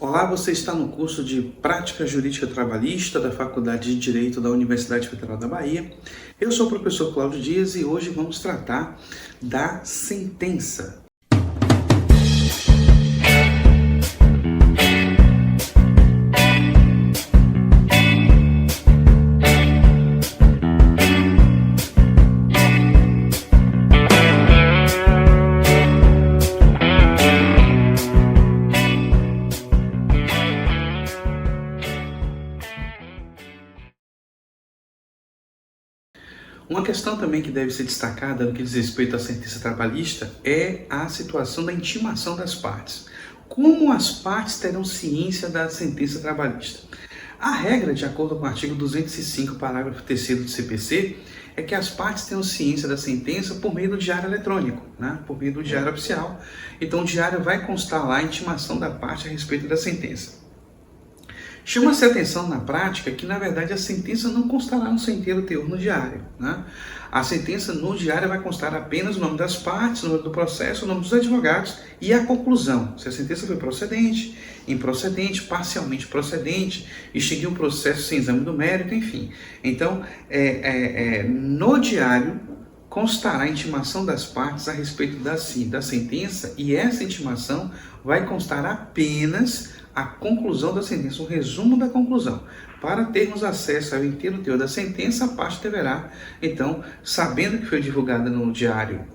Olá, você está no curso de Prática Jurídica Trabalhista da Faculdade de Direito da Universidade Federal da Bahia. Eu sou o professor Cláudio Dias e hoje vamos tratar da sentença. Uma questão também que deve ser destacada no que diz respeito à sentença trabalhista é a situação da intimação das partes. Como as partes terão ciência da sentença trabalhista? A regra, de acordo com o artigo 205, parágrafo 3º do CPC, é que as partes tenham ciência da sentença por meio do diário eletrônico, por meio do diário oficial. Então o diário vai constar lá a intimação da parte a respeito da sentença. Chama-se a atenção na prática que, na verdade, a sentença não constará no seu inteiro teor no diário. A sentença no diário vai constar apenas o nome das partes, o nome do processo, o nome dos advogados e a conclusão. Se a sentença foi procedente, improcedente, parcialmente procedente, extinguiu o processo sem exame do mérito, enfim. Então, no diário constará a intimação das partes a respeito da sentença, e essa intimação vai constar apenas a conclusão da sentença, o resumo da conclusão. Para termos acesso ao inteiro teor da sentença, a parte deverá, então, sabendo que foi divulgada no diário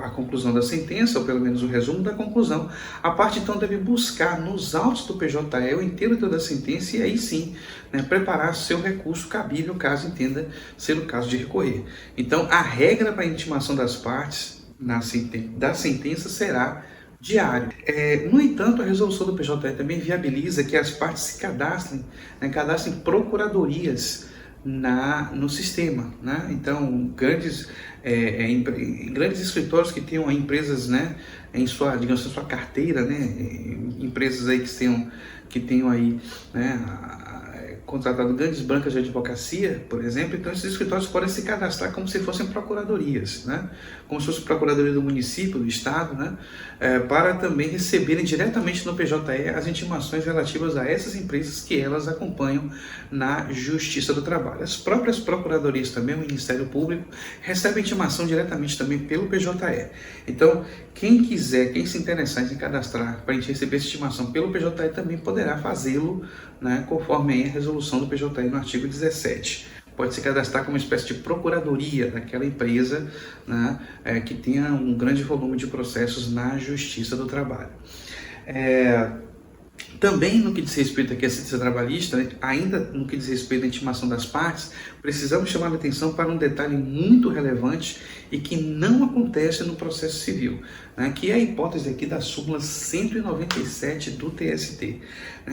a conclusão da sentença, ou pelo menos o resumo da conclusão, a parte então deve buscar nos autos do PJE o inteiro teor da sentença e aí sim, preparar seu recurso cabível, caso entenda ser o caso de recorrer. Então, a regra para a intimação das partes da sentença será diário. No entanto, a resolução do PJE também viabiliza que as partes se cadastrem procuradorias no sistema. Então, grandes escritórios que tenham empresas em sua, digamos, sua carteira, empresas aí que tenham aí, contratado grandes bancas de advocacia, por exemplo, então esses escritórios podem se cadastrar como se fossem procuradorias, como se fosse procuradoria do município, do estado, para também receberem diretamente no PJE as intimações relativas a essas empresas que elas acompanham na Justiça do Trabalho. As próprias procuradorias também, o Ministério Público, recebem intimação diretamente também pelo PJE. Então, quem se interessar em se cadastrar para a gente receber essa intimação pelo PJE também poderá fazê-lo, conforme a resolução do PJE no artigo 17. Pode se cadastrar como uma espécie de procuradoria daquela empresa que tenha um grande volume de processos na Justiça do Trabalho. Também no que diz respeito aqui à sentença trabalhista, ainda no que diz respeito à intimação das partes, precisamos chamar a atenção para um detalhe muito relevante e que não acontece no processo civil, que é a hipótese aqui da súmula 197 do TST.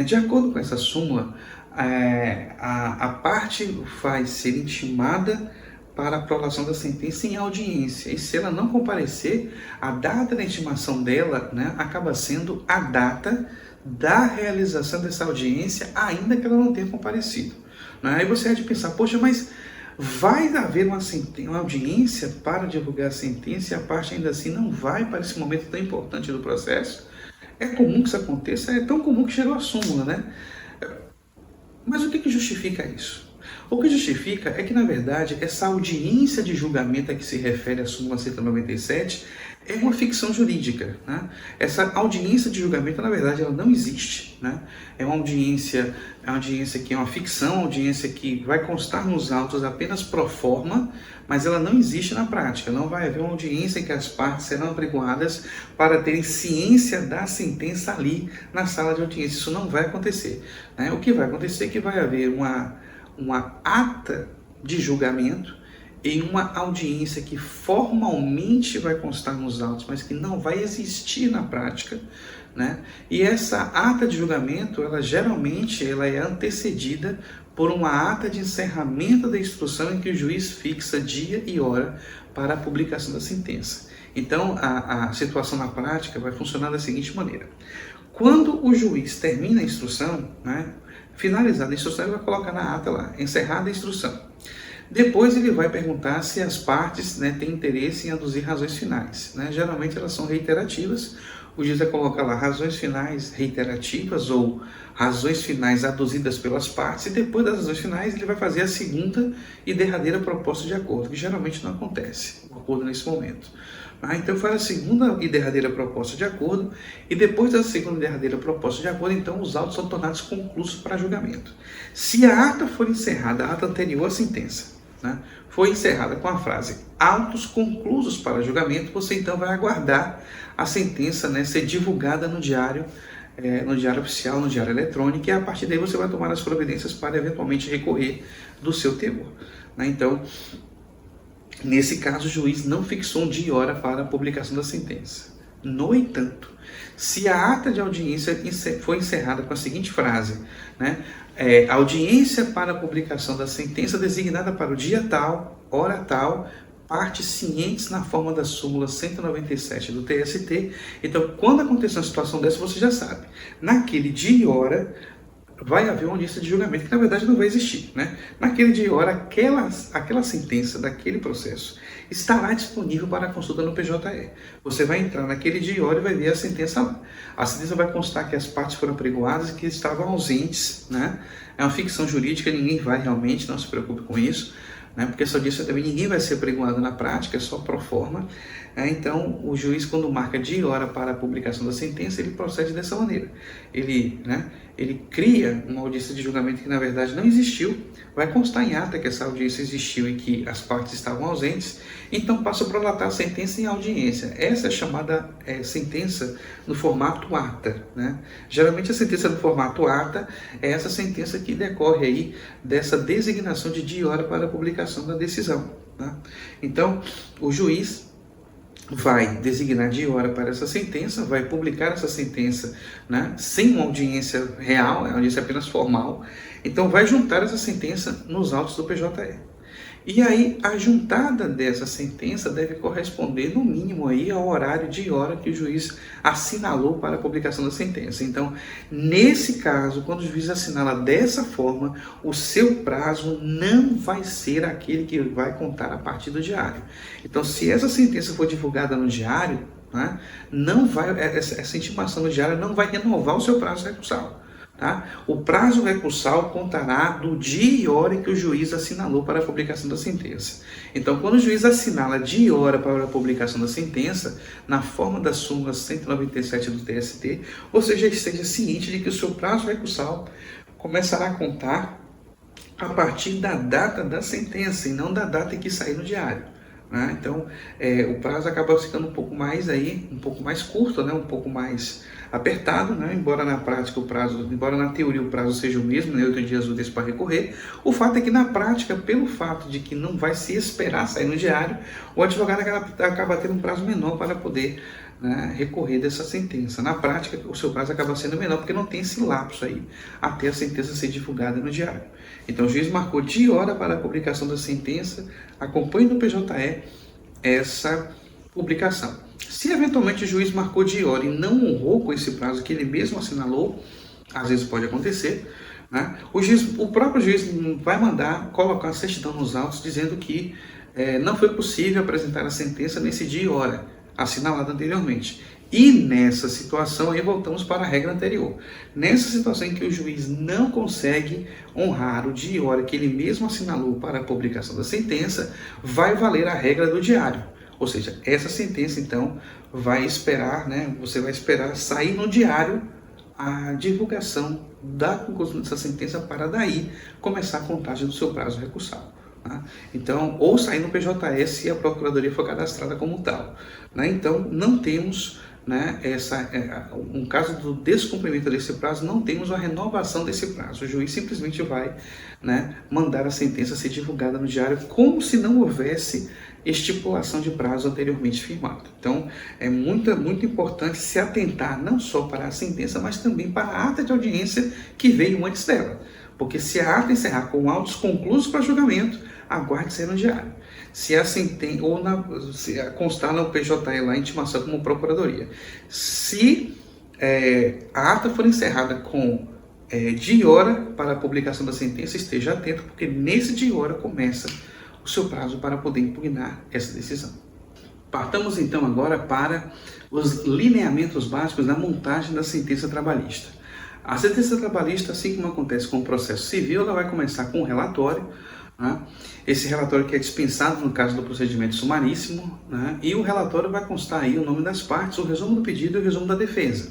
De acordo com essa súmula, a parte vai ser intimada para a prolação da sentença em audiência, e se ela não comparecer, a data da intimação dela acaba sendo a data da realização dessa audiência, ainda que ela não tenha comparecido. Aí você há de pensar, poxa, mas vai haver uma audiência para divulgar a sentença e a parte ainda assim não vai para esse momento tão importante do processo? É comum que isso aconteça, é tão comum que chegou a súmula, Mas o que justifica isso? O que justifica é que, na verdade, essa audiência de julgamento a que se refere a súmula 197 é uma ficção jurídica. Essa audiência de julgamento, na verdade, ela não existe. É uma audiência que é uma ficção, uma audiência que vai constar nos autos apenas pro forma, mas ela não existe na prática. Não vai haver uma audiência em que as partes serão apregoadas para terem ciência da sentença ali na sala de audiência. Isso não vai acontecer. O que vai acontecer é que vai haver uma ata de julgamento em uma audiência que formalmente vai constar nos autos, mas que não vai existir na prática, E essa ata de julgamento, ela geralmente é antecedida por uma ata de encerramento da instrução em que o juiz fixa dia e hora para a publicação da sentença. Então, a situação na prática vai funcionar da seguinte maneira. Quando o juiz termina a instrução, finalizada a instrução, ele vai colocar na ata lá, encerrada a instrução. Depois ele vai perguntar se as partes têm interesse em aduzir razões finais. Geralmente elas são reiterativas, o juiz vai colocar lá razões finais reiterativas ou razões finais aduzidas pelas partes, e depois das razões finais ele vai fazer a segunda e derradeira proposta de acordo, que geralmente não acontece, o acordo nesse momento. Então faz a segunda e derradeira proposta de acordo, e depois da segunda e derradeira proposta de acordo, então os autos são tornados conclusos para julgamento. Se a ata for encerrada, a ata anterior à sentença, foi encerrada com a frase autos conclusos para julgamento, você então vai aguardar a sentença ser divulgada no diário oficial, no diário eletrônico, e a partir daí você vai tomar as providências para eventualmente recorrer do seu teor. Então, nesse caso, o juiz não fixou um dia e hora para a publicação da sentença. No entanto, se a ata de audiência foi encerrada com a seguinte frase, audiência para a publicação da sentença designada para o dia tal, hora tal, partes cientes na forma da súmula 197 do TST. Então, quando acontecer uma situação dessa, você já sabe. Naquele dia e hora, vai haver uma audiência de julgamento, que na verdade não vai existir. Naquele dia e hora, aquela sentença daquele processo estará disponível para consulta no PJE. Você vai entrar naquele dia e hora e vai ver a sentença lá. A sentença vai constar que as partes foram apregoadas e que estavam ausentes. É uma ficção jurídica, ninguém vai realmente, não se preocupe com isso. Porque essa audiência também ninguém vai ser apregoado na prática, é só pro forma. Então, o juiz, quando marca dia e hora para a publicação da sentença, ele procede dessa maneira. Ele cria uma audiência de julgamento que, na verdade, não existiu, vai constar em ata que essa audiência existiu e que as partes estavam ausentes, então passa a prolatar a sentença em audiência. Essa é chamada sentença no formato ata. Geralmente, a sentença no formato ata é essa sentença que decorre aí dessa designação de dia e hora para a publicação da decisão. Então, o juiz vai designar dia e hora para essa sentença, vai publicar essa sentença sem uma audiência real, é uma audiência apenas formal. Então vai juntar essa sentença nos autos do PJE. E aí a juntada dessa sentença deve corresponder no mínimo aí ao horário de hora que o juiz assinalou para a publicação da sentença. Então, nesse caso, quando o juiz assinala dessa forma, o seu prazo não vai ser aquele que vai contar a partir do diário. Então, se essa sentença for divulgada no diário, não vai, essa intimação no diário não vai renovar o seu prazo recursal. O prazo recursal contará do dia e hora em que o juiz assinalou para a publicação da sentença. Então, quando o juiz assinala dia e hora para a publicação da sentença, na forma da súmula 197 do TST, você já esteja ciente de que o seu prazo recursal começará a contar a partir da data da sentença e não da data em que sair no diário. Então, o prazo acaba ficando um pouco mais curto, um pouco mais apertado, embora na prática embora na teoria o prazo seja o mesmo, 8 dias úteis para recorrer. O fato é que na prática, pelo fato de que não vai se esperar sair no diário, o advogado acaba tendo um prazo menor para poder recorrer dessa sentença. Na prática, o seu prazo acaba sendo menor, porque não tem esse lapso aí até a sentença ser divulgada no diário. Então, o juiz marcou dia e hora para a publicação da sentença, acompanhe no PJE essa publicação. Se eventualmente o juiz marcou dia e hora e não honrou com esse prazo que ele mesmo assinalou, às vezes pode acontecer, o próprio juiz vai mandar colocar a certidão nos autos dizendo que não foi possível apresentar a sentença nesse dia e hora, assinalado anteriormente. E nessa situação, aí voltamos para a regra anterior. Nessa situação em que o juiz não consegue honrar o dia e hora que ele mesmo assinalou para a publicação da sentença, vai valer a regra do diário. Ou seja, essa sentença, então, vai esperar, você vai esperar sair no diário a divulgação da conclusão dessa sentença para daí começar a contagem do seu prazo recursal. Então, ou sair no PJE se a Procuradoria for cadastrada como tal. Então, não temos um caso do descumprimento desse prazo, não temos a renovação desse prazo. O juiz simplesmente vai mandar a sentença ser divulgada no diário como se não houvesse estipulação de prazo anteriormente firmado. Então, é muito importante se atentar não só para a sentença, mas também para a ata de audiência que veio antes dela. Porque se a ata encerrar com autos conclusos para julgamento, aguarde ser no diário. Se constar no PJE lá a intimação como procuradoria. Se a ata for encerrada com dia e hora para a publicação da sentença, esteja atento, porque nesse dia e hora começa o seu prazo para poder impugnar essa decisão. Partamos então agora para os lineamentos básicos da montagem da sentença trabalhista. A sentença trabalhista, assim como acontece com o processo civil, ela vai começar com um relatório, né? Esse relatório que é dispensado no caso do procedimento sumaríssimo, né? E o relatório vai constar aí o nome das partes, o resumo do pedido e o resumo da defesa,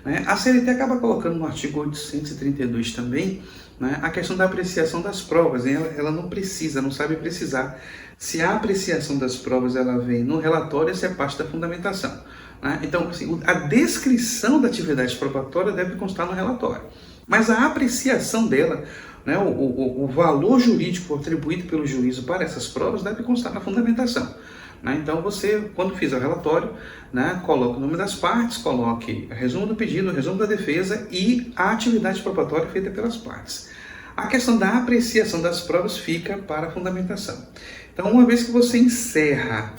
né? A CLT acaba colocando no artigo 832 também, né, a questão da apreciação das provas. Ela não sabe precisar se a apreciação das provas ela vem no relatório ou se é parte da fundamentação, né? Então, assim, a descrição da atividade probatória deve constar no relatório, mas a apreciação dela, né, o valor jurídico atribuído pelo juízo para essas provas deve constar na fundamentação, né? Então você, quando fizer o relatório, né, coloque o nome das partes, coloque o resumo do pedido, o resumo da defesa e a atividade probatória feita pelas partes. A questão da apreciação das provas fica para a fundamentação. Então, uma vez que você encerra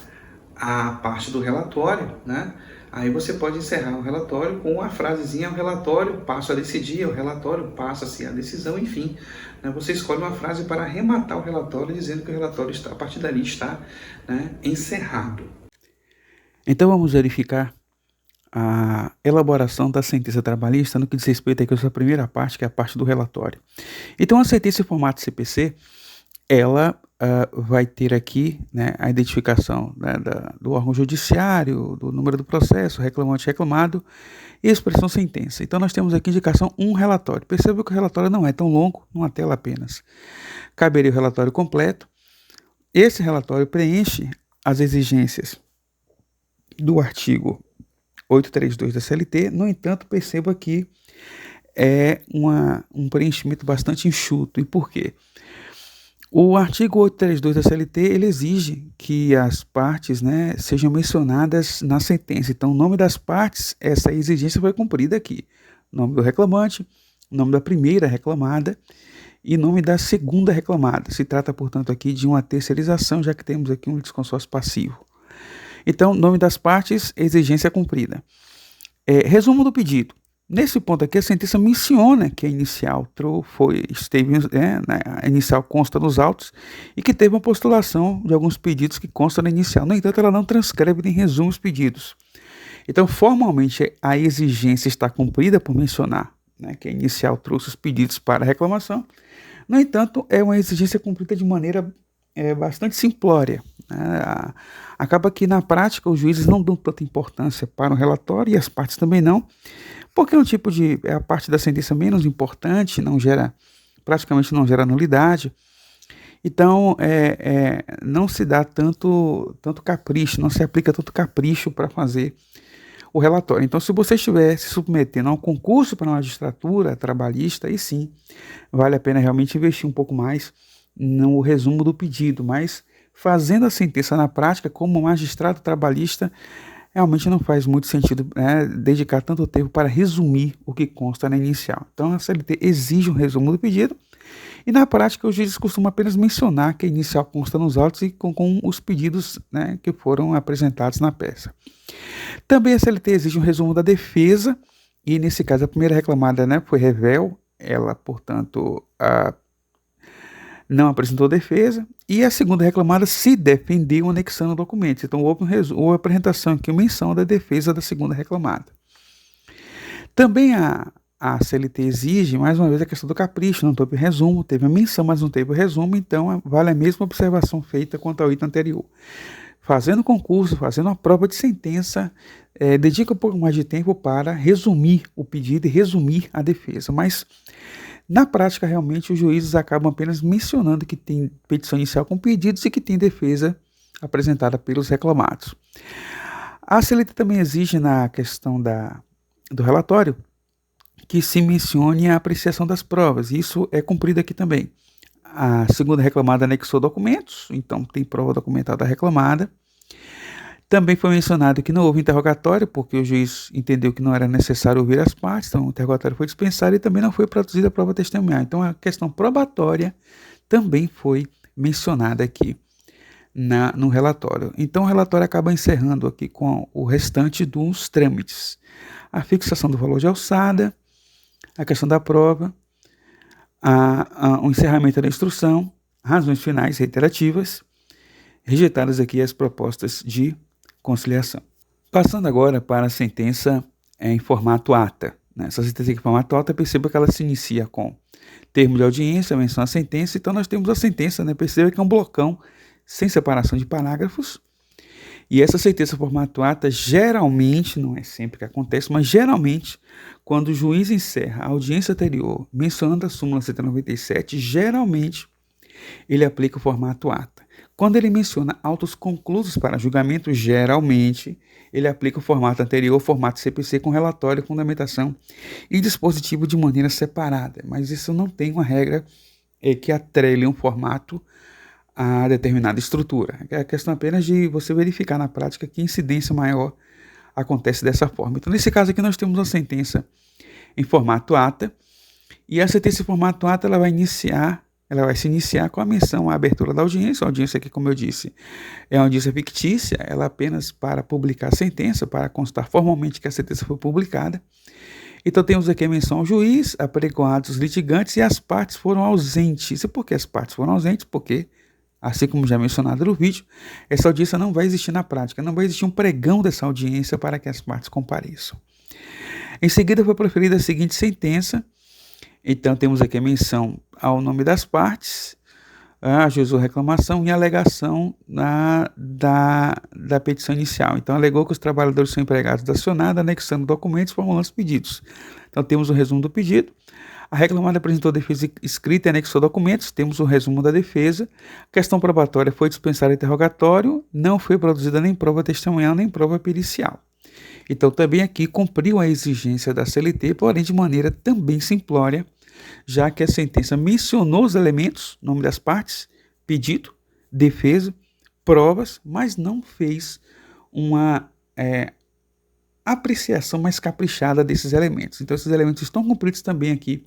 a parte do relatório, né, aí você pode encerrar o relatório com a frasezinha: o relatório passa a decidir, o relatório passa-se a decisão, enfim, né, você escolhe uma frase para arrematar o relatório, dizendo que o relatório está, a partir dali está, né, encerrado. Então vamos verificar a elaboração da sentença trabalhista no que diz respeito aqui a essa primeira parte, que é a parte do relatório. Então a sentença em formato CPC, ela vai ter aqui, né, a identificação, né, do órgão judiciário, do número do processo, reclamante, reclamado e expressão sentença. Então nós temos aqui indicação um relatório. Perceba que o relatório não é tão longo, numa tela apenas. Caberia o relatório completo. Esse relatório preenche as exigências do artigo 832 da CLT, no entanto, perceba que é um preenchimento bastante enxuto. E por quê? O artigo 832 da CLT, ele exige que as partes, né, sejam mencionadas na sentença. Então, o nome das partes, essa exigência foi cumprida aqui. Nome do reclamante, nome da primeira reclamada e nome da segunda reclamada. Se trata, portanto, aqui de uma terceirização, já que temos aqui um litisconsórcio passivo. Então, nome das partes, exigência cumprida. Resumo do pedido. Nesse ponto aqui, a sentença menciona que a inicial a inicial consta nos autos e que teve uma postulação de alguns pedidos que constam na inicial. No entanto, ela não transcreve nem resume os pedidos. Então, formalmente, a exigência está cumprida por mencionar, né, que a inicial trouxe os pedidos para a reclamação. No entanto, é uma exigência cumprida de maneira bastante simplória. Né? Acaba que, na prática, os juízes não dão tanta importância para o relatório e as partes também não, porque é a parte da sentença menos importante, praticamente não gera nulidade. Então, não se dá tanto capricho, não se aplica tanto capricho para fazer o relatório. Então, se você estiver se submetendo a um concurso para uma magistratura trabalhista, aí sim, vale a pena realmente investir um pouco mais no resumo do pedido, mas fazendo a sentença na prática, como magistrado trabalhista, realmente não faz muito sentido, né, dedicar tanto tempo para resumir o que consta na inicial. Então, a CLT exige um resumo do pedido e, na prática, os juízes costumam apenas mencionar que a inicial consta nos autos e com os pedidos, né, que foram apresentados na peça. Também a CLT exige um resumo da defesa e, nesse caso, a primeira reclamada, né, foi revel, ela, portanto, não apresentou defesa, e a segunda reclamada se defendeu anexando documentos. Então, houve uma apresentação aqui, uma menção da defesa da segunda reclamada. Também a CLT exige, mais uma vez, a questão do capricho. Não teve resumo, teve a menção, mas não teve o resumo, então vale a mesma observação feita quanto ao item anterior. Fazendo concurso, fazendo uma prova de sentença, dedica um pouco mais de tempo para resumir o pedido e resumir a defesa, mas na prática, realmente, os juízes acabam apenas mencionando que tem petição inicial com pedidos e que tem defesa apresentada pelos reclamados. A CLT também exige, na questão do relatório, que se mencione a apreciação das provas. Isso é cumprido aqui também. A segunda reclamada anexou documentos, então tem prova documental da reclamada. Também foi mencionado que não houve interrogatório, porque o juiz entendeu que não era necessário ouvir as partes, então o interrogatório foi dispensado e também não foi produzida a prova testemunhal. Então a questão probatória também foi mencionada aqui no relatório. Então o relatório acaba encerrando aqui com o restante dos trâmites. A fixação do valor de alçada, a questão da prova, o encerramento da instrução, razões finais reiterativas, rejeitadas aqui as propostas de conciliação. Passando agora para a sentença em formato ata. Essa sentença em formato ata, perceba que ela se inicia com termo de audiência, menção à sentença. Então nós temos a sentença, perceba que é um blocão sem separação de parágrafos. E essa sentença em formato ata, geralmente, não é sempre que acontece, mas geralmente, quando o juiz encerra a audiência anterior, mencionando a súmula 197, geralmente ele aplica o formato ata. Quando ele menciona autos conclusos para julgamento, geralmente ele aplica o formato anterior, o formato CPC, com relatório, fundamentação e dispositivo de maneira separada. Mas isso não tem uma regra que atrele um formato a determinada estrutura. É a questão apenas de você verificar na prática que incidência maior acontece dessa forma. Então, nesse caso aqui, nós temos uma sentença em formato ata, e a sentença em formato ata ela vai se iniciar com a menção à abertura da audiência. A audiência aqui, como eu disse, é uma audiência fictícia, ela apenas para publicar a sentença, para constar formalmente que a sentença foi publicada. Então temos aqui a menção ao juiz, apregoados os litigantes e as partes foram ausentes. E por que as partes foram ausentes? Porque, assim como já mencionado no vídeo, essa audiência não vai existir na prática, não vai existir um pregão dessa audiência para que as partes compareçam. Em seguida foi proferida a seguinte sentença. Então temos aqui a menção ao nome das partes, a ajuizou a reclamação e a alegação da petição inicial. Então alegou que os trabalhadores são empregados da acionada, anexando documentos, formulando os pedidos. Então temos o resumo do pedido. A reclamada apresentou defesa escrita e anexou documentos. Temos o resumo da defesa. A questão probatória foi dispensar interrogatório. Não foi produzida nem prova testemunhal, nem prova pericial. Então também aqui cumpriu a exigência da CLT, porém de maneira também simplória, já que a sentença mencionou os elementos, nome das partes, pedido, defesa, provas, mas não fez uma apreciação mais caprichada desses elementos. Então esses elementos estão cumpridos também aqui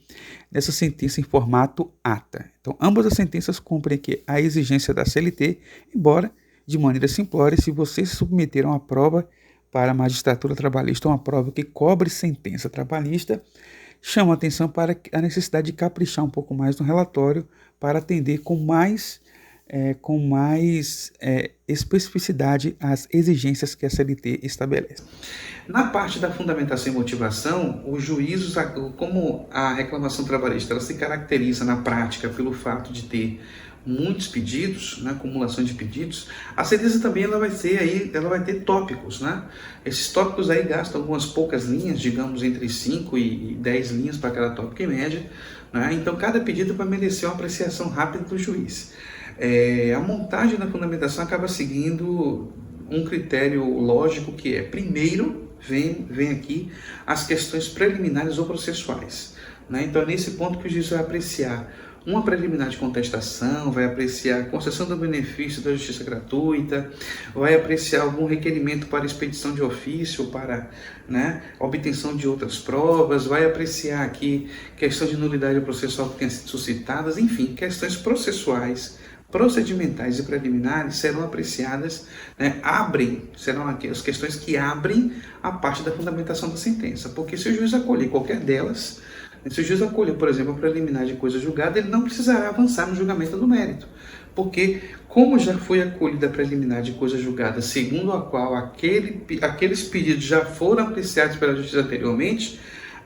nessa sentença em formato ata. Então ambas as sentenças cumprem aqui a exigência da CLT, embora de maneira simplória, se vocês se submeteram à prova para a magistratura trabalhista, uma prova que cobre sentença trabalhista, chama atenção para a necessidade de caprichar um pouco mais no relatório para atender com mais especificidade as exigências que a CLT estabelece. Na parte da fundamentação e motivação, os juízos, como a reclamação trabalhista ela se caracteriza na prática pelo fato de ter muitos pedidos, acumulação de pedidos, a sentença também ela vai ter tópicos, Esses tópicos aí gastam algumas poucas linhas, digamos entre 5 e 10 linhas para cada tópico em média, Então cada pedido vai merecer uma apreciação rápida do juiz. A montagem da fundamentação acaba seguindo um critério lógico que é, primeiro, vem aqui as questões preliminares ou processuais. Então é nesse ponto que o juiz vai apreciar uma preliminar de contestação, vai apreciar a concessão do benefício da justiça gratuita, vai apreciar algum requerimento para expedição de ofício, para obtenção de outras provas, vai apreciar aqui questão de nulidade processual que tenha sido suscitadas, enfim, questões processuais, procedimentais e preliminares serão apreciadas, serão aqui as questões que abrem a parte da fundamentação da sentença, porque se o juiz acolher qualquer delas, se o juiz acolher, por exemplo, a preliminar de coisa julgada, ele não precisará avançar no julgamento do mérito, porque como já foi acolhida a preliminar de coisa julgada, segundo a qual aqueles pedidos já foram apreciados pela justiça anteriormente,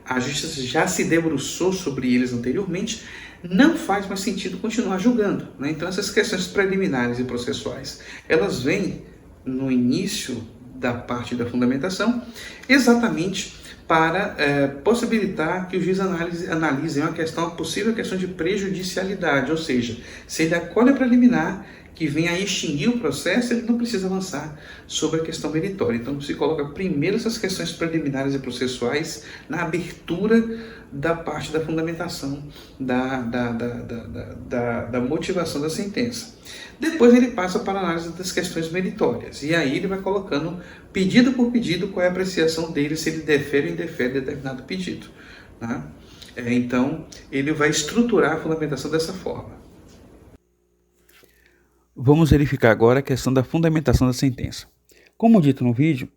a justiça já se debruçou sobre eles anteriormente, não faz mais sentido continuar julgando. Então essas questões preliminares e processuais, elas vêm no início da parte da fundamentação, exatamente para possibilitar que o juiz analise uma possível questão de prejudicialidade, ou seja, se ele acolhe a preliminar que vem a extinguir o processo, ele não precisa avançar sobre a questão meritória. Então se coloca primeiro essas questões preliminares e processuais na abertura da parte da fundamentação, da motivação da sentença. Depois ele passa para a análise das questões meritórias, e aí ele vai colocando pedido por pedido qual é a apreciação dele, se ele defere ou indefere determinado pedido. Então ele vai estruturar a fundamentação dessa forma. Vamos verificar agora a questão da fundamentação da sentença. Como dito no vídeo,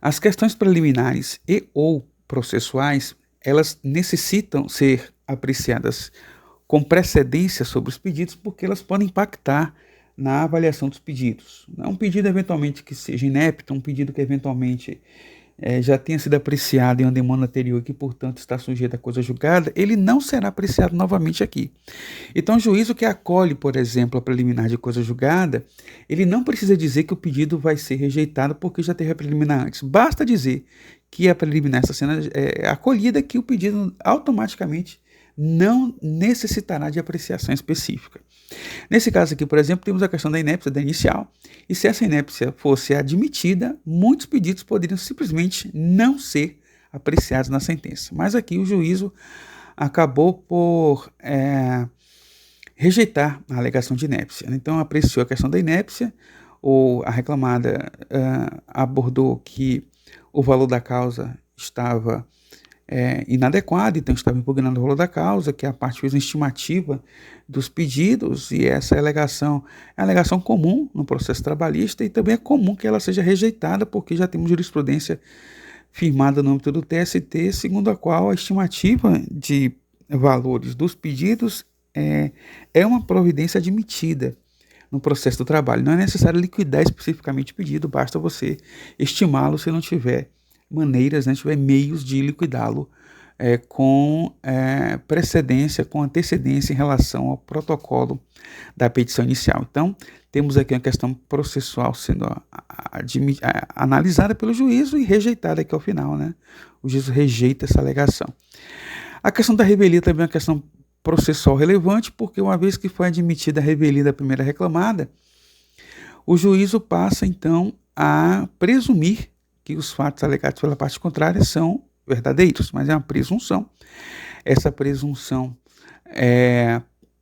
as questões preliminares e ou processuais, elas necessitam ser apreciadas com precedência sobre os pedidos, porque elas podem impactar na avaliação dos pedidos. Um pedido eventualmente que seja inepto, um pedido que eventualmente já tenha sido apreciado em uma demanda anterior e que, portanto, está sujeito a coisa julgada, ele não será apreciado novamente aqui. Então, o juízo que acolhe, por exemplo, a preliminar de coisa julgada, ele não precisa dizer que o pedido vai ser rejeitado porque já teve a preliminar antes. Basta dizer que a preliminar está sendo acolhida, que o pedido automaticamente não necessitará de apreciação específica. Nesse caso aqui, por exemplo, temos a questão da inépcia da inicial, e se essa inépcia fosse admitida, muitos pedidos poderiam simplesmente não ser apreciados na sentença. Mas aqui o juízo acabou por rejeitar a alegação de inépcia. Então apreciou a questão da inépcia, ou a reclamada abordou que o valor da causa estava inadequado, então estava impugnando o valor da causa, que a parte fez uma estimativa dos pedidos, e essa alegação é a alegação comum no processo trabalhista, e também é comum que ela seja rejeitada, porque já temos jurisprudência firmada no âmbito do TST, segundo a qual a estimativa de valores dos pedidos é uma providência admitida no processo do trabalho. Não é necessário liquidar especificamente o pedido, basta você estimá-lo se não tiver maneiras, né, tiver meios de liquidá-lo com precedência, com antecedência em relação ao protocolo da petição inicial. Então, temos aqui uma questão processual sendo analisada pelo juízo e rejeitada aqui ao final, né? O juízo rejeita essa alegação. A questão da revelia também é uma questão processual relevante, porque uma vez que foi admitida a revelia da primeira reclamada, o juízo passa então a presumir que os fatos alegados pela parte contrária são verdadeiros, mas é uma presunção. Essa presunção,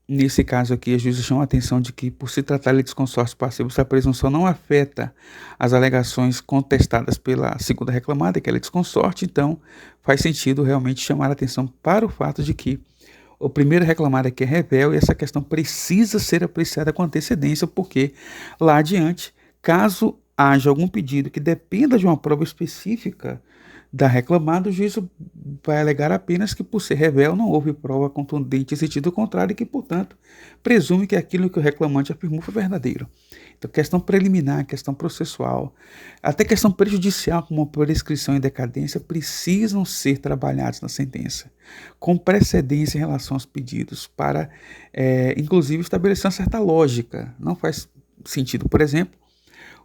nesse caso aqui, a juíza chama a atenção de que, por se tratar de desconsórcio passivo, essa presunção não afeta as alegações contestadas pela segunda reclamada, que ela é desconsorte, então faz sentido realmente chamar a atenção para o fato de que o primeiro reclamado aqui é revel, e essa questão precisa ser apreciada com antecedência, porque lá adiante, caso haja algum pedido que dependa de uma prova específica da reclamada, o juízo vai alegar apenas que, por ser revel, não houve prova contundente em sentido contrário e que, portanto, presume que aquilo que o reclamante afirmou foi verdadeiro. Então, questão preliminar, questão processual, até questão prejudicial, como prescrição e decadência, precisam ser trabalhados na sentença, com precedência em relação aos pedidos, para, inclusive, estabelecer uma certa lógica. Não faz sentido, por exemplo,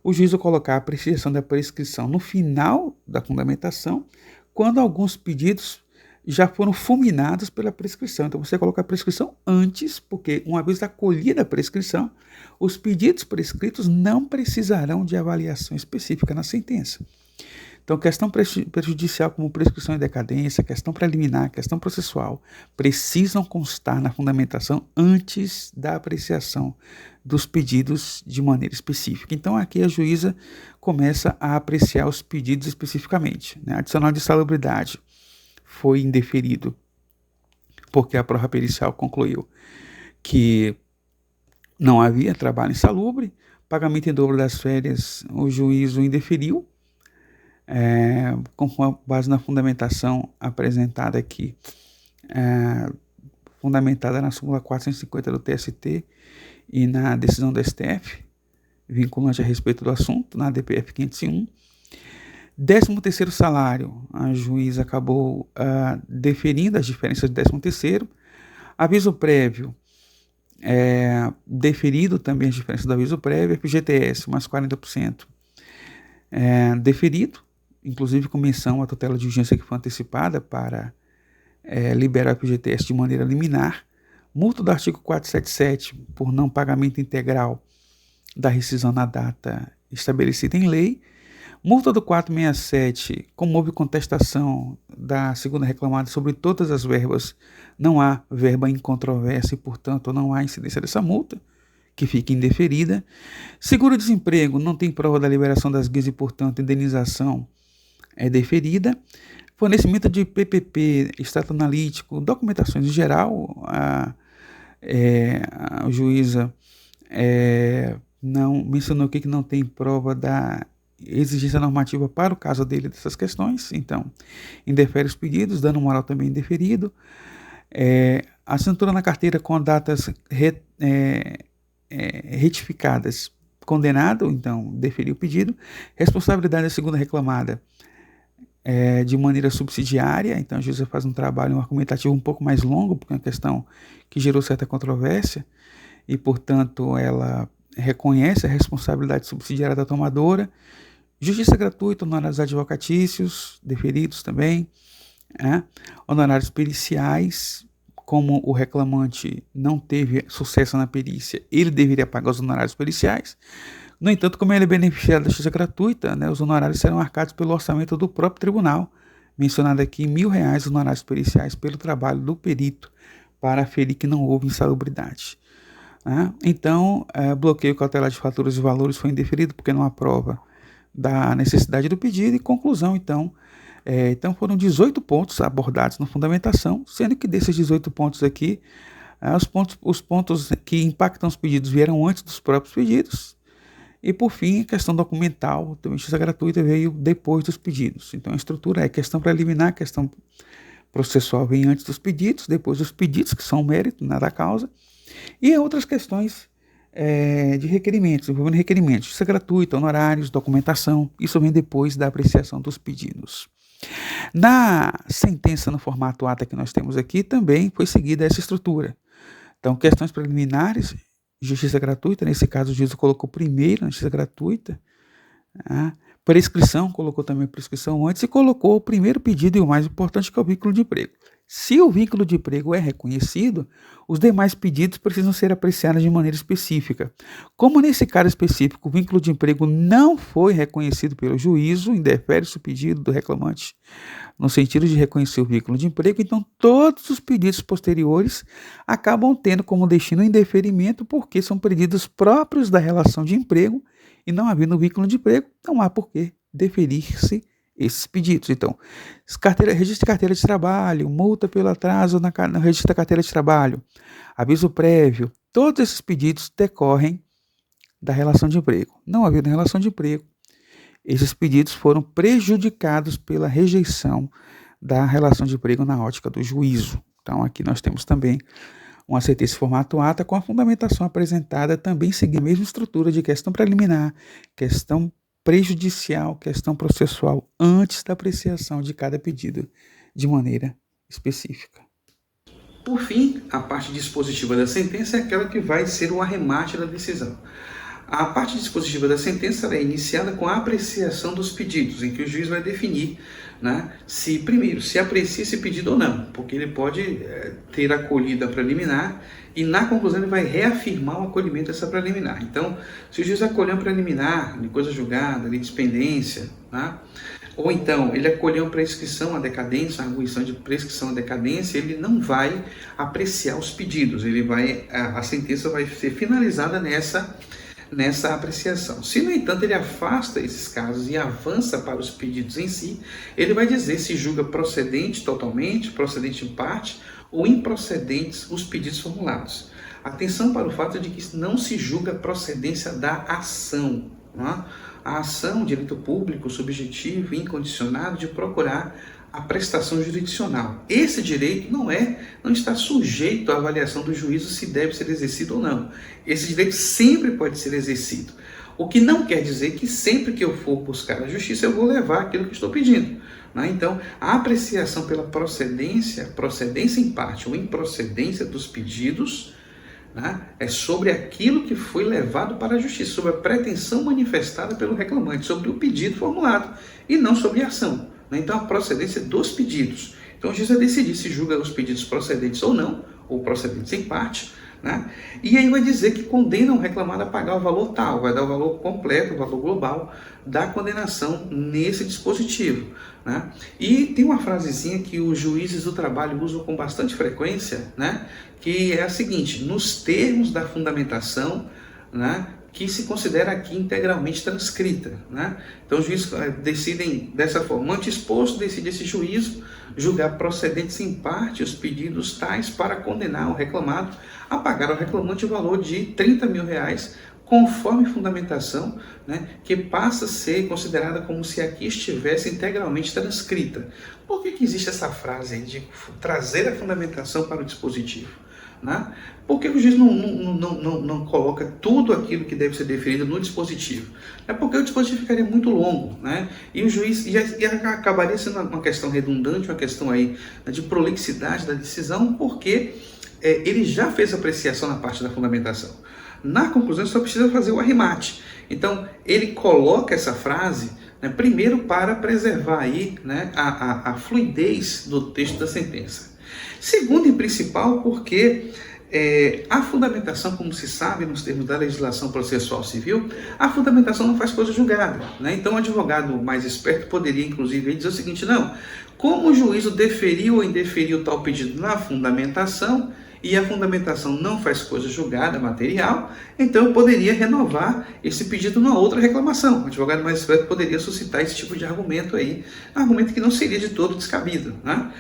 o juízo colocar a apreciação da prescrição no final da fundamentação, quando alguns pedidos já foram fulminados pela prescrição. Então você coloca a prescrição antes, porque uma vez acolhida a prescrição, os pedidos prescritos não precisarão de avaliação específica na sentença. Então, questão prejudicial como prescrição e decadência, questão preliminar, questão processual, precisam constar na fundamentação antes da apreciação dos pedidos de maneira específica. Então, aqui a juíza começa a apreciar os pedidos especificamente. Adicional de salubridade foi indeferido porque a prova pericial concluiu que não havia trabalho insalubre. Pagamento em dobro das férias, o juízo indeferiu, com base na fundamentação apresentada aqui, fundamentada na súmula 450 do TST e na decisão do STF, vinculante a respeito do assunto, na DPF 501. 13º salário, a juíza acabou deferindo as diferenças de 13º. Aviso prévio, deferido também as diferenças do aviso prévio. FGTS, mais 40%, deferido, inclusive com menção à tutela de urgência que foi antecipada para liberar o FGTS de maneira liminar. Multa do artigo 477 por não pagamento integral da rescisão na data estabelecida em lei. Multa do 467, como houve contestação da segunda reclamada sobre todas as verbas, não há verba em controvérsia e, portanto, não há incidência dessa multa, que fica indeferida. Seguro-desemprego, não tem prova da liberação das guias e, portanto, indenização é deferida. Fornecimento de PPP, extrato analítico, documentações em geral, a juíza não mencionou aqui que não tem prova da exigência normativa para o caso dele dessas questões, então indefere os pedidos. Dano moral também indeferido. Assinatura na carteira com datas retificadas, condenado, então, deferir o pedido. Responsabilidade da segunda reclamada de maneira subsidiária, então a juíza faz um trabalho argumentativo um pouco mais longo, porque é uma questão que gerou certa controvérsia, e, portanto, ela reconhece a responsabilidade subsidiária da tomadora. Justiça gratuita, honorários advocatícios, deferidos também, honorários periciais, como o reclamante não teve sucesso na perícia, ele deveria pagar os honorários periciais. No entanto, como ele é beneficiário da justiça gratuita, os honorários serão arcados pelo orçamento do próprio tribunal, mencionado aqui R$1.000 os honorários periciais pelo trabalho do perito para aferir que não houve insalubridade. Então, bloqueio cautelar de faturas e valores foi indeferido porque não há prova da necessidade do pedido. E conclusão, então foram 18 pontos abordados na fundamentação, sendo que desses 18 pontos aqui, os pontos que impactam os pedidos vieram antes dos próprios pedidos. E, por fim, a questão documental da justiça gratuita veio depois dos pedidos. Então, a estrutura é questão preliminar, questão processual vem antes dos pedidos, depois dos pedidos, que são o mérito da causa, e outras questões de requerimentos, envolvendo requerimentos, justiça gratuita, honorários, documentação, isso vem depois da apreciação dos pedidos. Na sentença no formato ata que nós temos aqui, também foi seguida essa estrutura. Então, questões preliminares, justiça gratuita, nesse caso o juiz colocou primeiro na justiça gratuita, prescrição, colocou também prescrição antes e colocou o primeiro pedido e o mais importante, que é o vínculo de emprego. Se o vínculo de emprego é reconhecido, os demais pedidos precisam ser apreciados de maneira específica. Como nesse caso específico o vínculo de emprego não foi reconhecido pelo juízo, indefere-se o pedido do reclamante no sentido de reconhecer o vínculo de emprego, então todos os pedidos posteriores acabam tendo como destino o indeferimento, porque são pedidos próprios da relação de emprego e não havendo vínculo de emprego, não há por que deferir-se esses pedidos. Então, registro de carteira de trabalho, multa pelo atraso no registro da carteira de trabalho, aviso prévio, todos esses pedidos decorrem da relação de emprego. Não havendo relação de emprego, esses pedidos foram prejudicados pela rejeição da relação de emprego na ótica do juízo. Então, aqui nós temos também uma sentença em formato ata com a fundamentação apresentada, também seguindo a mesma estrutura de questão preliminar, questão prejudicial, questão processual, antes da apreciação de cada pedido de maneira específica. Por fim, a parte dispositiva da sentença é aquela que vai ser o arremate da decisão. A parte dispositiva da sentença é iniciada com a apreciação dos pedidos, em que o juiz vai definir, se aprecia esse pedido ou não, porque ele pode ter acolhido a preliminar e na conclusão ele vai reafirmar o acolhimento dessa preliminar. Então, se o juiz acolheu a preliminar de coisa julgada, de dispendência, ou então ele acolheu a prescrição, a decadência, a arguição de prescrição, a decadência, ele não vai apreciar os pedidos, a sentença vai ser finalizada nessa apreciação. Se, no entanto, ele afasta esses casos e avança para os pedidos em si, ele vai dizer se julga procedente totalmente, procedente em parte ou improcedentes os pedidos formulados. Atenção para o fato de que não se julga a procedência da ação. A ação, direito público, subjetivo e incondicionado de procurar a prestação jurisdicional. Esse direito não está sujeito à avaliação do juízo se deve ser exercido ou não. Esse direito sempre pode ser exercido. O que não quer dizer que sempre que eu for buscar a justiça eu vou levar aquilo que estou pedindo. Então, a apreciação pela procedência em parte ou improcedência dos pedidos, é sobre aquilo que foi levado para a justiça, sobre a pretensão manifestada pelo reclamante, sobre o pedido formulado e não sobre a ação. Então, a procedência dos pedidos. Então, o juiz vai decidir se julga os pedidos procedentes ou não, ou procedentes em parte, e aí vai dizer que condena o reclamado a pagar o valor tal, vai dar o valor completo, o valor global da condenação nesse dispositivo. E tem uma frasezinha que os juízes do trabalho usam com bastante frequência, que é a seguinte: nos termos da fundamentação, que se considera aqui integralmente transcrita. Então, os juízes decidem dessa forma. Ante exposto, decide esse juízo julgar procedentes em parte os pedidos tais para condenar o reclamado a pagar ao reclamante o valor de R$30.000 conforme fundamentação, né, que passa a ser considerada como se aqui estivesse integralmente transcrita. Por que existe essa frase aí de trazer a fundamentação para o dispositivo? Né? Por que o juiz não coloca tudo aquilo que deve ser deferido no dispositivo? É porque o dispositivo ficaria muito longo, né? E o juiz acabaria sendo uma questão redundante, uma questão aí, né, de prolixidade da decisão, porque ele já fez apreciação na parte da fundamentação. Na conclusão, só precisa fazer o arremate. Então, ele coloca essa frase, né, primeiro para preservar aí, né, a fluidez do texto da sentença. Segundo e principal, porque a fundamentação, como se sabe nos termos da legislação processual civil, a fundamentação não faz coisa julgada, né? Então, o advogado mais esperto poderia, inclusive, dizer o seguinte: não, como o juízo deferiu ou indeferiu tal pedido na fundamentação, e a fundamentação não faz coisa julgada material, então eu poderia renovar esse pedido numa outra reclamação. O advogado mais esperto poderia suscitar esse tipo de argumento aí, argumento que não seria de todo descabido, né?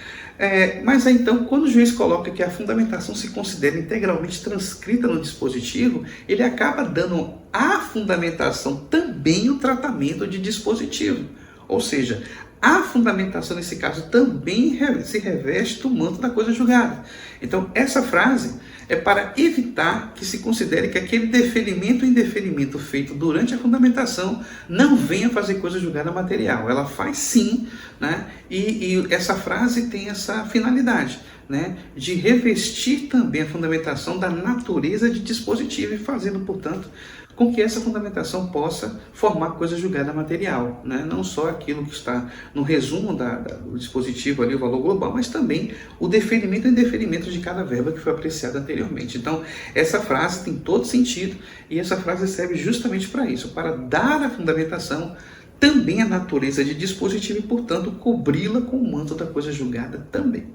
Mas aí, então, quando o juiz coloca que a fundamentação se considera integralmente transcrita no dispositivo, ele acaba dando à fundamentação também o tratamento de dispositivo. Ou seja, a fundamentação, nesse caso, também se reveste do manto da coisa julgada. Então, essa frase é para evitar que se considere que aquele deferimento ou indeferimento feito durante a fundamentação não venha fazer coisa julgada material. Ela faz sim, né? E essa frase tem essa finalidade, né, de revestir também a fundamentação da natureza de dispositivo e fazendo, portanto, com que essa fundamentação possa formar coisa julgada material, né? Não só aquilo que está no resumo do dispositivo ali, o valor global, mas também o deferimento e indeferimento de cada verba que foi apreciada anteriormente. Então, essa frase tem todo sentido e essa frase serve justamente para isso, para dar à fundamentação também a natureza de dispositivo e, portanto, cobri-la com o manto da coisa julgada também.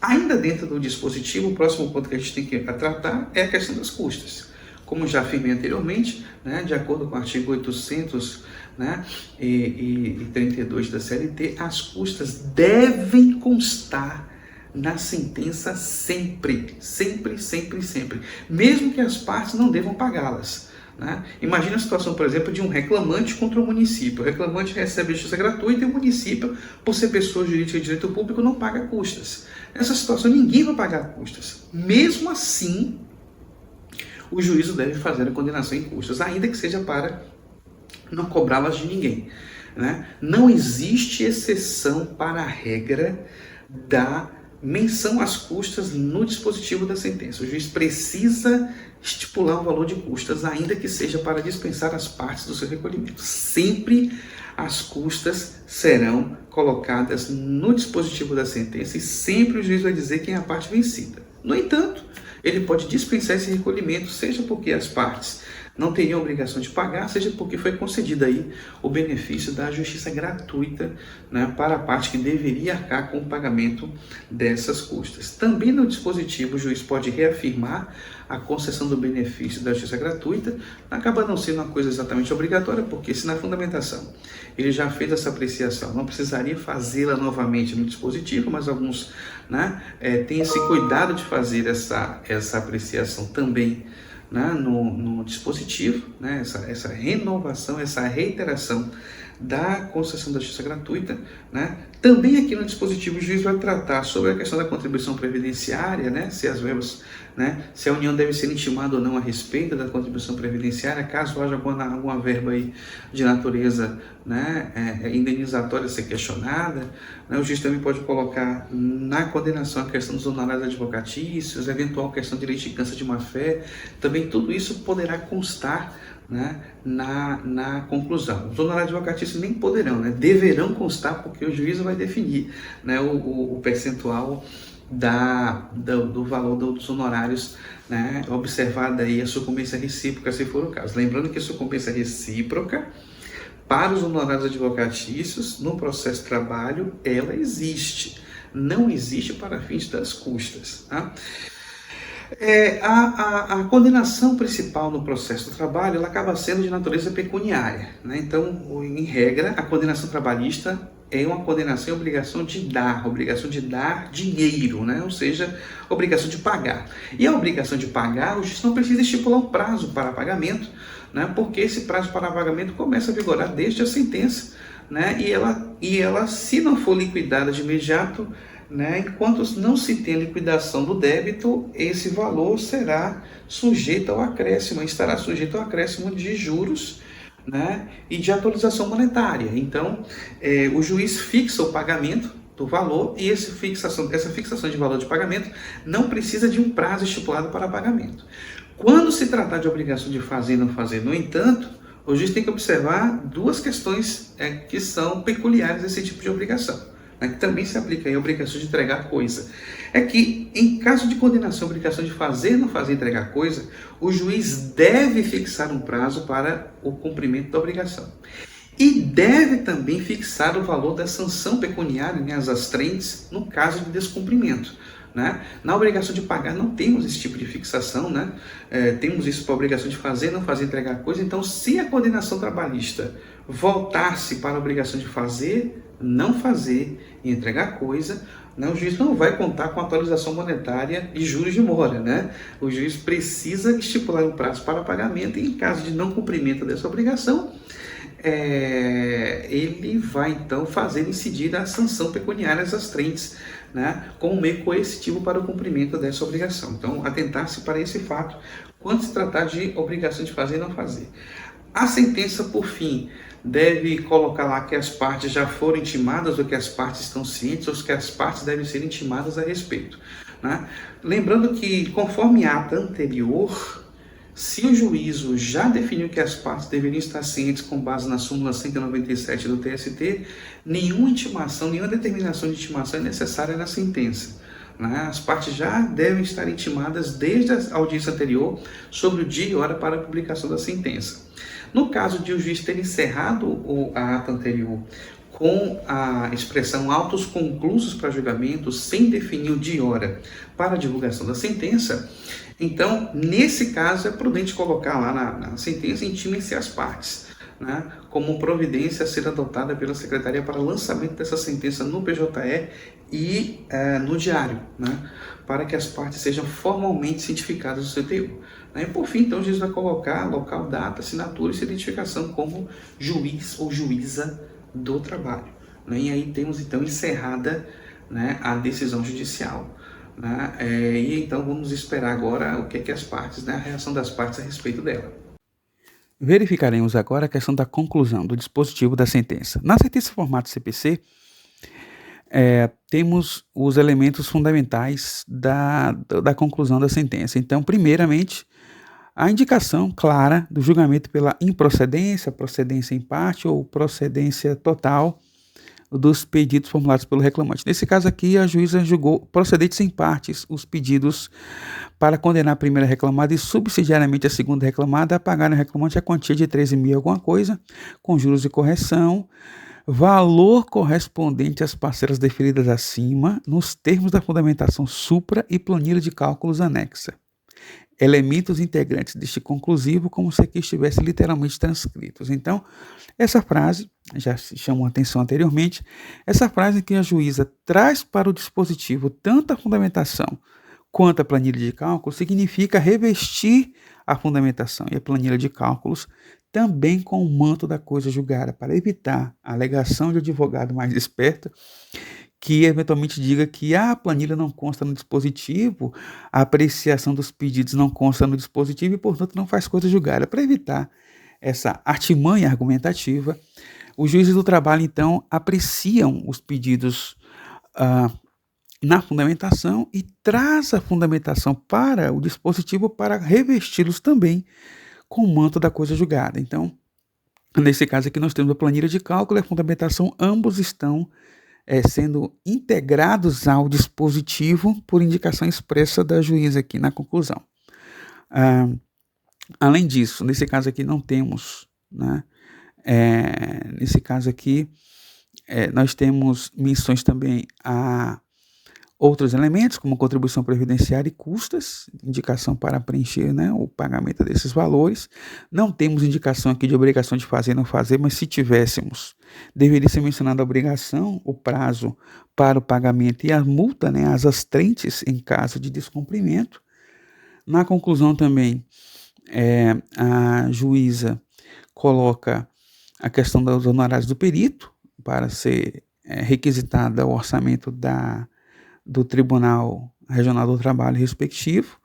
Ainda dentro do dispositivo, o próximo ponto que a gente tem que tratar é a questão das custas. Como já afirmei anteriormente, né, de acordo com o artigo 800, né, e 32 da CLT, as custas devem constar na sentença sempre, sempre, sempre, sempre, mesmo que as partes não devam pagá-las. Né? Imagina a situação, por exemplo, de um reclamante contra o município. O reclamante recebe justiça gratuita e o município, por ser pessoa jurídica de direito público, não paga custas. Nessa situação, ninguém vai pagar custas. Mesmo assim, o juízo deve fazer a condenação em custas, ainda que seja para não cobrá-las de ninguém. Né? Não existe exceção para a regra da menção às custas no dispositivo da sentença. O juiz precisa estipular um valor de custas, ainda que seja para dispensar as partes do seu recolhimento. Sempre as custas serão colocadas no dispositivo da sentença e sempre o juiz vai dizer quem é a parte vencida. No entanto, ele pode dispensar esse recolhimento, seja porque as partes não teriam obrigação de pagar, seja porque foi concedido aí o benefício da justiça gratuita, né, para a parte que deveria arcar com o pagamento dessas custas. Também no dispositivo, o juiz pode reafirmar a concessão do benefício da justiça gratuita, acaba não sendo uma coisa exatamente obrigatória, porque se na fundamentação ele já fez essa apreciação, não precisaria fazê-la novamente no dispositivo, mas alguns, né, têm esse cuidado de fazer essa apreciação também, né, no dispositivo, né, essa renovação, essa reiteração da concessão da justiça gratuita, né? Também aqui no dispositivo o juiz vai tratar sobre a questão da contribuição previdenciária, né? Se as verbas, né? Se a União deve ser intimada ou não a respeito da contribuição previdenciária, caso haja alguma verba aí de natureza, né, indenizatória a ser questionada, né? O juiz também pode colocar na condenação a questão dos honorários advocatícios, eventual questão de litigância de má-fé, também tudo isso poderá constar, né, na conclusão. Os honorários advocatícios nem poderão, né, deverão constar, porque o juiz vai definir, né, o percentual do valor dos honorários, né, observada aí a sucumbência recíproca, se for o caso. Lembrando que a sucumbência recíproca para os honorários advocatícios no processo de trabalho, ela existe, não existe para fins das custas, tá? A condenação principal no processo do trabalho, ela acaba sendo de natureza pecuniária, né? Então, em regra, a condenação trabalhista é uma condenação e obrigação de dar dinheiro, né? Ou seja, obrigação de pagar. E a obrigação de pagar, o juiz não precisa estipular um prazo para pagamento, né? Porque esse prazo para pagamento começa a vigorar desde a sentença, né? E ela, se não for liquidada de imediato, né, enquanto não se tem a liquidação do débito, esse valor será sujeito ao acréscimo, estará sujeito ao acréscimo de juros, né, e de atualização monetária. Então, o juiz fixa o pagamento do valor e essa fixação de valor de pagamento não precisa de um prazo estipulado para pagamento. Quando se tratar de obrigação de fazer e não fazer, no entanto, o juiz tem que observar duas questões que são peculiares desse tipo de obrigação, que também se aplica aí a obrigação de entregar coisa. É que, em caso de condenação, a obrigação de fazer, não fazer, entregar coisa, o juiz deve fixar um prazo para o cumprimento da obrigação. E deve também fixar o valor da sanção pecuniária, né, as astrentes, no caso de descumprimento. Né? Na obrigação de pagar não temos esse tipo de fixação, né? Temos isso para a obrigação de fazer, não fazer, entregar coisa. Então, se a condenação trabalhista voltar-se para a obrigação de fazer, não fazer e entregar coisa, né, o juiz não vai contar com atualização monetária e juros de mora. Né? O juiz precisa estipular um prazo para pagamento e, em caso de não cumprimento dessa obrigação, ele vai então fazer incidir a sanção pecuniária às astrentes, né, como meio coercitivo para o cumprimento dessa obrigação. Então, atentar-se para esse fato quando se tratar de obrigação de fazer e não fazer. A sentença, por fim, deve colocar lá que as partes já foram intimadas ou que as partes estão cientes ou que as partes devem ser intimadas a respeito. Né? Lembrando que, conforme a ata anterior, se o juízo já definiu que as partes deveriam estar cientes com base na súmula 197 do TST, nenhuma intimação, nenhuma determinação de intimação é necessária na sentença. Né? As partes já devem estar intimadas desde a audiência anterior sobre o dia e hora para a publicação da sentença. No caso de o juiz ter encerrado a ata anterior com a expressão autos conclusos para julgamento, sem definir o dia e hora para a divulgação da sentença, então, nesse caso, é prudente colocar lá na sentença, intimem-se as partes, né, como providência a ser adotada pela Secretaria para lançamento dessa sentença no PJE e no diário, né, para que as partes sejam formalmente cientificadas do seu teor. Né. E por fim, então, o juiz vai colocar local, data, assinatura e sua identificação como juiz ou juíza do trabalho. Né. E aí temos, então, encerrada, né, a decisão judicial. Né? E então vamos esperar agora o que as partes, né, a reação das partes a respeito dela. Verificaremos agora a questão da conclusão do dispositivo da sentença. Na sentença formato CPC, temos os elementos fundamentais da conclusão da sentença. Então, primeiramente, a indicação clara do julgamento pela improcedência, procedência em parte ou procedência total dos pedidos formulados pelo reclamante. Nesse caso aqui, a juíza julgou procedentes em partes os pedidos para condenar a primeira reclamada e subsidiariamente a segunda reclamada a pagar ao reclamante a quantia de 13 mil alguma coisa, com juros de correção, valor correspondente às parcelas deferidas acima, nos termos da fundamentação supra e planilha de cálculos anexa. Elementos integrantes deste conclusivo, como se aqui estivesse literalmente transcritos. Então, essa frase, já se chamou a atenção anteriormente, essa frase que a juíza traz para o dispositivo tanto a fundamentação quanto a planilha de cálculos, significa revestir a fundamentação e a planilha de cálculos também com o manto da coisa julgada, para evitar a alegação de advogado mais esperto que eventualmente diga que a planilha não consta no dispositivo, a apreciação dos pedidos não consta no dispositivo e, portanto, não faz coisa julgada. Para evitar essa artimanha argumentativa, os juízes do trabalho, então, apreciam os pedidos na fundamentação e traz a fundamentação para o dispositivo para revesti-los também com o manto da coisa julgada. Então, nesse caso aqui, nós temos a planilha de cálculo e a fundamentação, ambos estão sendo integrados ao dispositivo por indicação expressa da juíza aqui na conclusão. Além disso, nesse caso aqui não temos, né, nesse caso aqui nós temos menções também outros elementos, como contribuição previdenciária e custas, indicação para preencher, né, o pagamento desses valores. Não temos indicação aqui de obrigação de fazer ou não fazer, mas se tivéssemos, deveria ser mencionada a obrigação, o prazo para o pagamento e a multa, né, as astrentes em caso de descumprimento. Na conclusão também, a juíza coloca a questão dos honorários do perito para ser requisitada o orçamento do Tribunal Regional do Trabalho respectivo,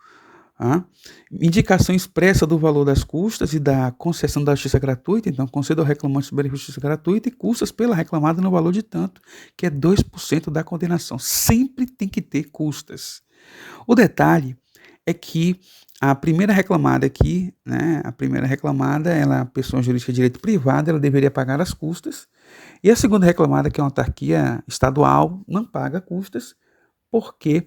indicação expressa do valor das custas e da concessão da justiça gratuita, então conceda ao reclamante o benefício de justiça gratuita e custas pela reclamada no valor de tanto, que é 2% da condenação. Sempre tem que ter custas. O detalhe é que a primeira reclamada aqui, né, ela é pessoa jurídica de direito privado, ela deveria pagar as custas, e a segunda reclamada, que é uma autarquia estadual, não paga custas, porque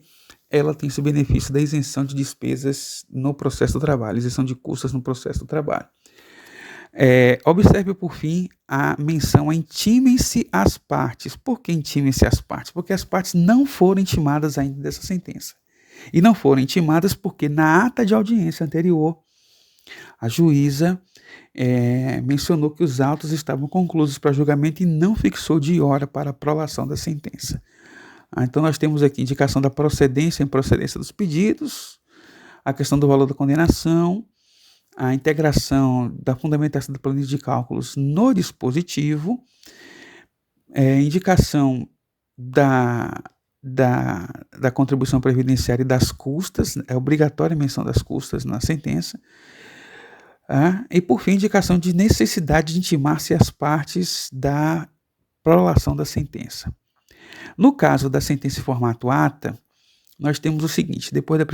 ela tem esse benefício da isenção de despesas no processo do trabalho, isenção de custas no processo do trabalho. Observe, por fim, a menção a intimem-se as partes. Por que intimem-se as partes? Porque as partes não foram intimadas ainda dessa sentença. E não foram intimadas porque na ata de audiência anterior, a juíza mencionou que os autos estavam concluídos para julgamento e não fixou de hora para a prolação da sentença. Então nós temos aqui indicação da procedência e improcedência dos pedidos, a questão do valor da condenação, a integração da fundamentação do plano de cálculos no dispositivo, indicação da contribuição previdenciária e das custas, é obrigatória a menção das custas na sentença, e por fim, indicação de necessidade de intimar-se as partes da prolação da sentença. No caso da sentença em formato ata, nós temos o seguinte: depois da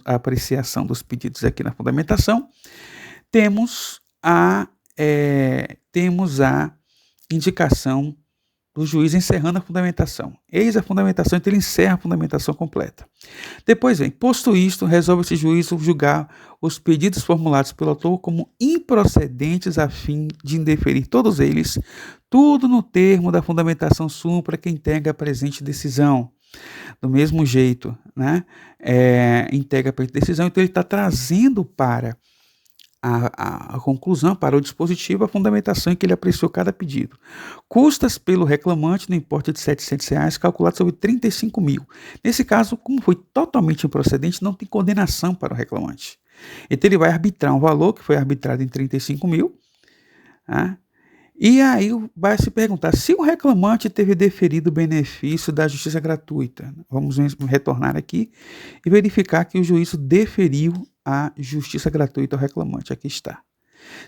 apreciação dos pedidos aqui na fundamentação, temos a indicação do juiz encerrando a fundamentação. Eis a fundamentação, então ele encerra a fundamentação completa. Depois vem, posto isto, resolve esse juiz julgar os pedidos formulados pelo autor como improcedentes a fim de indeferir todos eles, tudo no termo da fundamentação supra que integra a presente decisão. Do mesmo jeito, né? Integra a presente decisão, então ele está trazendo para a conclusão, para o dispositivo, a fundamentação em que ele apreciou cada pedido. Custas pelo reclamante no importe de R$700, calculado sobre 35 mil. Nesse caso, como foi totalmente improcedente, não tem condenação para o reclamante. Então ele vai arbitrar um valor que foi arbitrado em 35 mil, e aí vai se perguntar se o reclamante teve deferido o benefício da justiça gratuita. Vamos retornar aqui e verificar que o juízo deferiu a justiça gratuita ao reclamante. Aqui está.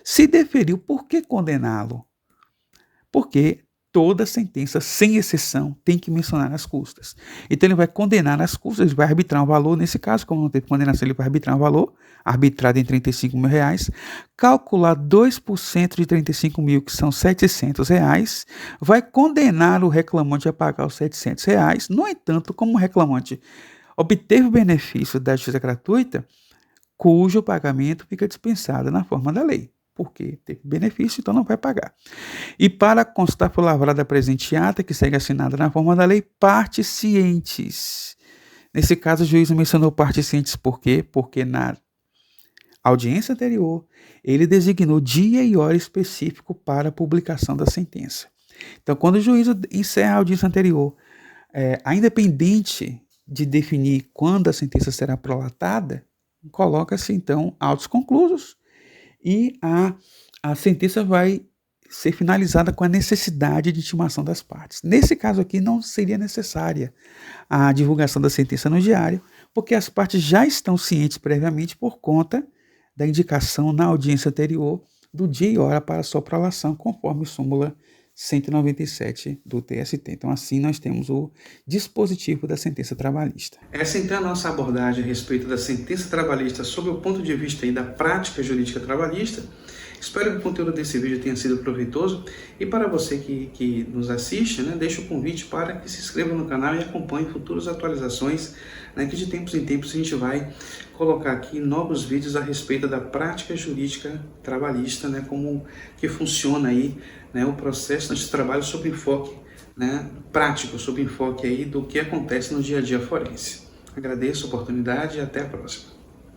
Se deferiu, por que condená-lo? Porque toda sentença, sem exceção, tem que mencionar as custas. Então ele vai condenar as custas, ele vai arbitrar um valor, nesse caso, como não teve condenação, ele vai arbitrar um valor, arbitrado em R$35 mil, calcular 2% de 35 mil, que são R$700, vai condenar o reclamante a pagar os R$700. No entanto, como o reclamante obteve o benefício da justiça gratuita, cujo pagamento fica dispensado na forma da lei, porque teve benefício, então não vai pagar. E para constar por lavrada a presente ata, que segue assinada na forma da lei, partes cientes. Nesse caso, o juiz mencionou partes cientes por quê? Porque na audiência anterior, ele designou dia e hora específico para a publicação da sentença. Então, quando o juiz encerra a audiência anterior, ainda pendente de definir quando a sentença será prolatada, coloca-se, então, autos conclusos e a sentença vai ser finalizada com a necessidade de intimação das partes. Nesse caso aqui, não seria necessária a divulgação da sentença no diário, porque as partes já estão cientes previamente por conta da indicação na audiência anterior do dia e hora para sua prolação, conforme súmula 197 do TST. Então, assim, nós temos o dispositivo da sentença trabalhista. Essa, então, é a nossa abordagem a respeito da sentença trabalhista sob o ponto de vista aí da prática jurídica trabalhista. Espero que o conteúdo desse vídeo tenha sido proveitoso. E para você que nos assiste, deixo o convite para que se inscreva no canal e acompanhe futuras atualizações, que de tempos em tempos a gente vai colocar aqui novos vídeos a respeito da prática jurídica trabalhista, como que funciona aí o processo de trabalho sob enfoque né, prático, sob enfoque aí do que acontece no dia a dia forense. Agradeço a oportunidade e até a próxima.